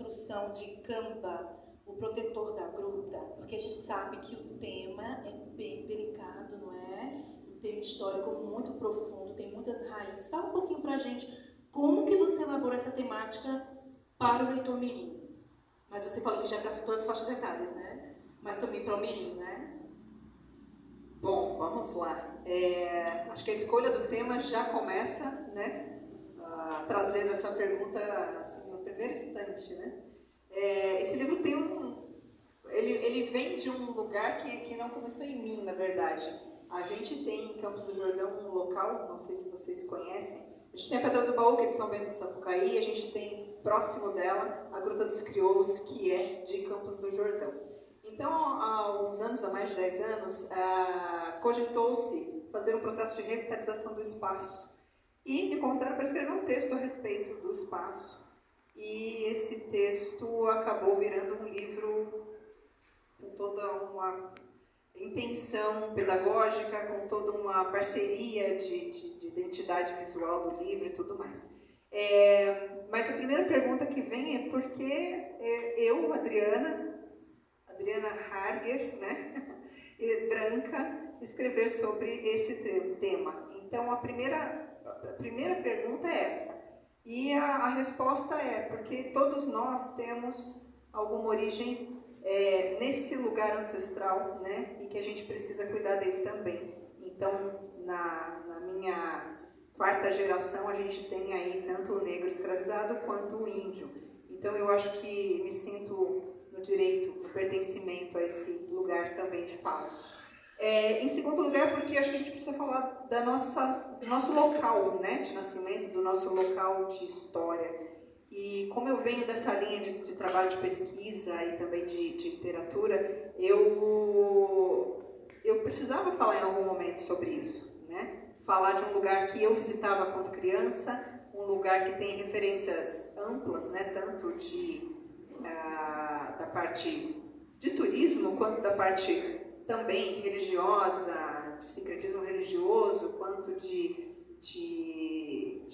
construção de Campa, o protetor da gruta, porque a gente sabe que o tema é bem delicado, não é? O tema histórico muito profundo, tem muitas raízes. Fala um pouquinho pra gente como que você elaborou essa temática para o leitor mirim. Mas você falou que já é para todas as faixas etárias, né? Mas também para o mirim, né? Bom, vamos lá. Acho que a escolha do tema já começa, né, trazendo essa pergunta assim, no primeiro instante, né? Esse livro tem ele vem de um lugar que não começou em mim, na verdade. A gente tem em Campos do Jordão um local, não sei se vocês conhecem. A gente tem a Pedra do Baú, que é de São Bento do Sapucaí, a gente tem próximo dela a Gruta dos Crioulos, que é de Campos do Jordão. Então, há uns anos, há mais de 10 anos, cogitou-se fazer um processo de revitalização do espaço. E me convidaram para escrever um texto a respeito do espaço. E esse texto acabou virando um livro com toda uma intenção pedagógica, com toda uma parceria de identidade visual do livro e tudo mais. Mas a primeira pergunta que vem é por que eu, Adriana Harger, né, branca, escrever sobre esse tema. Então, a primeira pergunta é essa. E a resposta é porque todos nós temos alguma origem nesse lugar ancestral, né, e que a gente precisa cuidar dele também. Então, na minha quarta geração, a gente tem aí tanto o negro escravizado quanto o índio. Então, eu acho que me sinto no direito, no pertencimento a esse lugar também de fala. Em segundo lugar, porque acho que a gente precisa falar do nosso local, né, de nascimento, do nosso local de história. E como eu venho dessa linha de trabalho de pesquisa e também de literatura, eu precisava falar em algum momento sobre isso, né? Falar de um lugar que eu visitava quando criança, um lugar que tem referências amplas, né, tanto da parte de turismo, quanto da parte também religiosa, de sincretismo religioso, quanto de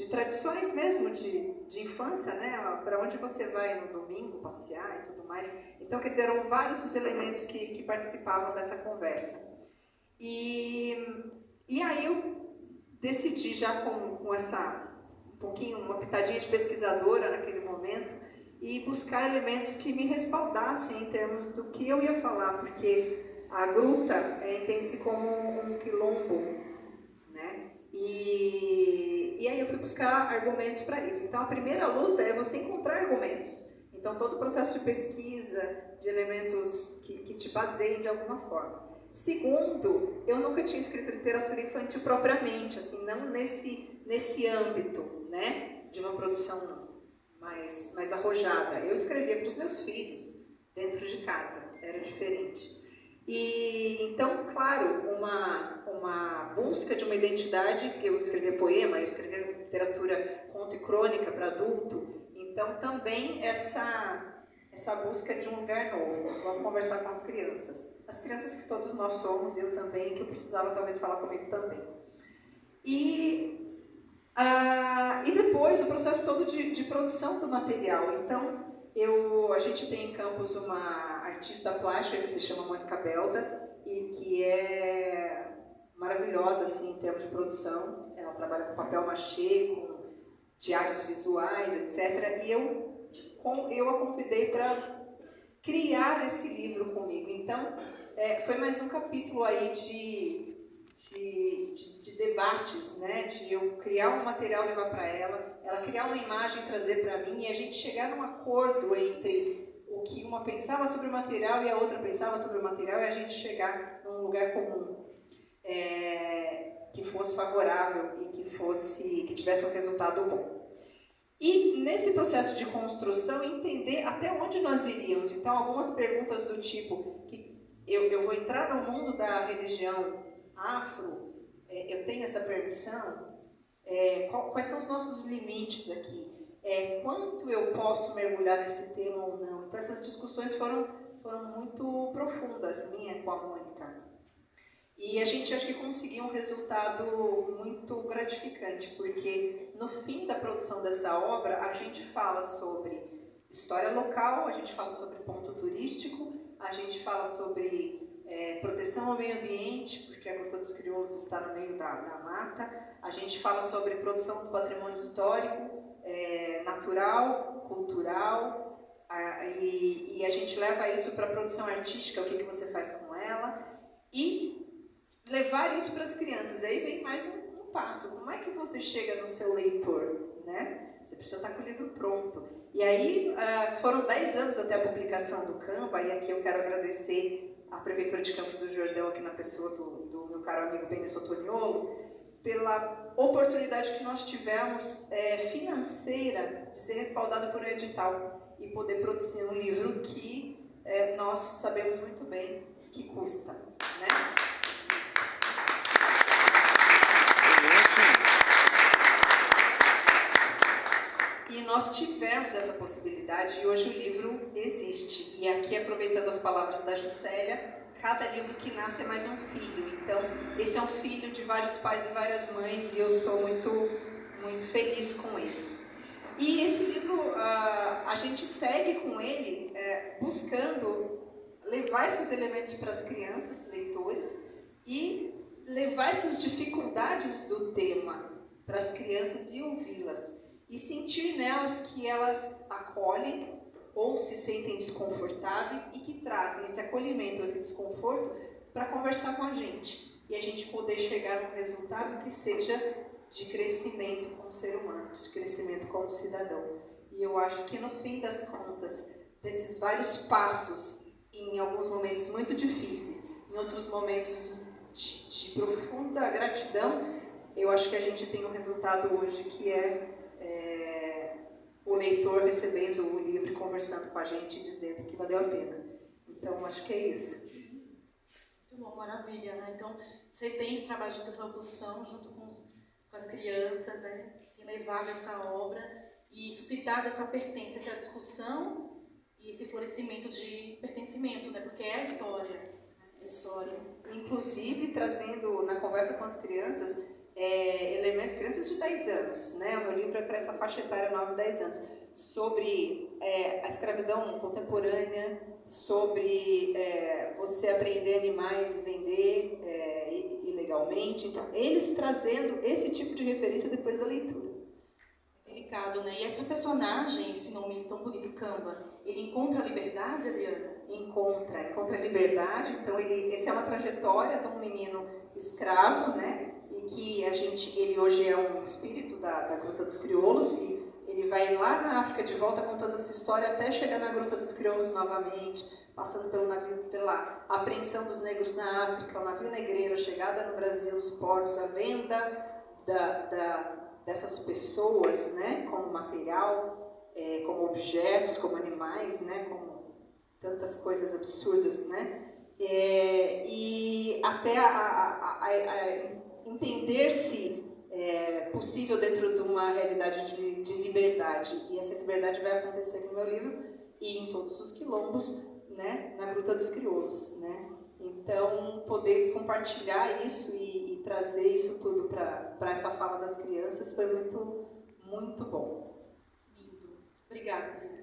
tradições mesmo, de infância, né? Para onde você vai no domingo passear e tudo mais. Então, quer dizer, eram vários os elementos que participavam dessa conversa. E aí eu decidi já com essa, uma pitadinha de pesquisadora naquele momento, e buscar elementos que me respaldassem em termos do que eu ia falar, porque a gruta entende-se como um quilombo, né? E aí eu fui buscar argumentos para isso. Então, a primeira luta é você encontrar argumentos. Então, todo o processo de pesquisa, de elementos que te baseiem de alguma forma. Segundo, eu nunca tinha escrito literatura infantil propriamente, assim, não nesse âmbito, né, de uma produção mais arrojada. Eu escrevia para os meus filhos, dentro de casa, era diferente. E então, claro, uma busca de uma identidade, que eu escrevia poema, eu escrevia literatura, conto e crônica para adulto, então também essa busca de um lugar novo. Vamos conversar com as crianças que todos nós somos, eu também, que eu precisava talvez falar comigo também. E depois o processo todo de produção do material. Então, a gente tem em Campos uma artista plástica que se chama Mônica Belda e que é maravilhosa assim, em termos de produção. Ela trabalha com papel machê, com diários visuais, etc. E eu a convidei para criar esse livro comigo. Então, foi mais um capítulo aí de debates, né? De eu criar um material e levar para ela criar uma imagem e trazer para mim, e a gente chegar num acordo entre o que uma pensava sobre o material e a outra pensava sobre o material, e a gente chegar num lugar comum que fosse favorável e que tivesse um resultado bom. E nesse processo de construção, entender até onde nós iríamos. Então, algumas perguntas do tipo, que eu vou entrar no mundo da religião afro, eu tenho essa permissão? Quais são os nossos limites aqui? Quanto eu posso mergulhar nesse tema ou não? Então, essas discussões foram muito profundas, minha com a Mônica. E a gente acho que conseguiu um resultado muito gratificante, porque no fim da produção dessa obra, a gente fala sobre história local, a gente fala sobre ponto turístico, a gente fala sobre proteção ao meio ambiente, porque a Gruta dos Crioulos está no meio da mata, a gente fala sobre produção do patrimônio histórico, natural, cultural, e a gente leva isso para a produção artística, o que você faz com ela, e levar isso para as crianças. Aí vem mais um passo, como é que você chega no seu leitor, né? Você precisa estar com o livro pronto. E aí foram 10 anos até a publicação do Canva, e aqui eu quero agradecer a Prefeitura de Campos do Jordão, aqui na pessoa do meu caro amigo Benício Otoniolo, pela oportunidade que nós tivemos financeira de ser respaldado por um edital e poder produzir um livro que nós sabemos muito bem que custa, né? E nós tivemos essa possibilidade e hoje o livro existe. E aqui, aproveitando as palavras da Juscelia, cada livro que nasce é mais um filho. Então, esse é um filho de vários pais e várias mães e eu sou muito, muito feliz com ele. E esse livro, a gente segue com ele buscando levar esses elementos para as crianças, leitores, e levar essas dificuldades do tema para as crianças e ouvi-las. E sentir nelas que elas acolhem ou se sentem desconfortáveis e que trazem esse acolhimento, esse desconforto para conversar com a gente. E a gente poder chegar num resultado que seja de crescimento como ser humano, de crescimento como cidadão. E eu acho que no fim das contas, desses vários passos, em alguns momentos muito difíceis, em outros momentos de profunda gratidão, eu acho que a gente tem um resultado hoje que é o leitor recebendo o livro e conversando com a gente e dizendo que valeu a pena. Então, acho que é isso. Muito bom, maravilha, né? Então, você tem esse trabalho de interlocução junto com as crianças, né? Tem levado essa obra e suscitado essa pertença, essa discussão e esse florescimento de pertencimento, né? Porque é a história, né? É a história. Inclusive, trazendo na conversa com as crianças, elementos, crianças de 10 anos, né? O meu livro é para essa faixa etária 9 e 10 anos, sobre a escravidão contemporânea, sobre você apreender animais e vender ilegalmente. Então, eles trazendo esse tipo de referência depois da leitura. Delicado, né? E essa personagem, esse nome tão bonito, Canva, ele encontra a liberdade, Adriana? Encontra a liberdade. Então, essa é uma trajetória de um menino escravo, né? Que ele hoje é um espírito da Gruta dos Crioulos e ele vai lá na África de volta contando a sua história até chegar na Gruta dos Crioulos novamente, passando pela apreensão dos negros na África, o navio negreiro, a chegada no Brasil, os portos, a venda dessas pessoas, né, como material, como objetos, como animais, né, como tantas coisas absurdas, né, e até entender-se possível dentro de uma realidade de liberdade. E essa liberdade vai acontecer no meu livro e em todos os quilombos, né, na Gruta dos Crioulos, né? Então, poder compartilhar isso e trazer isso tudo para essa fala das crianças foi muito, muito bom. Lindo. Obrigada, Adriana.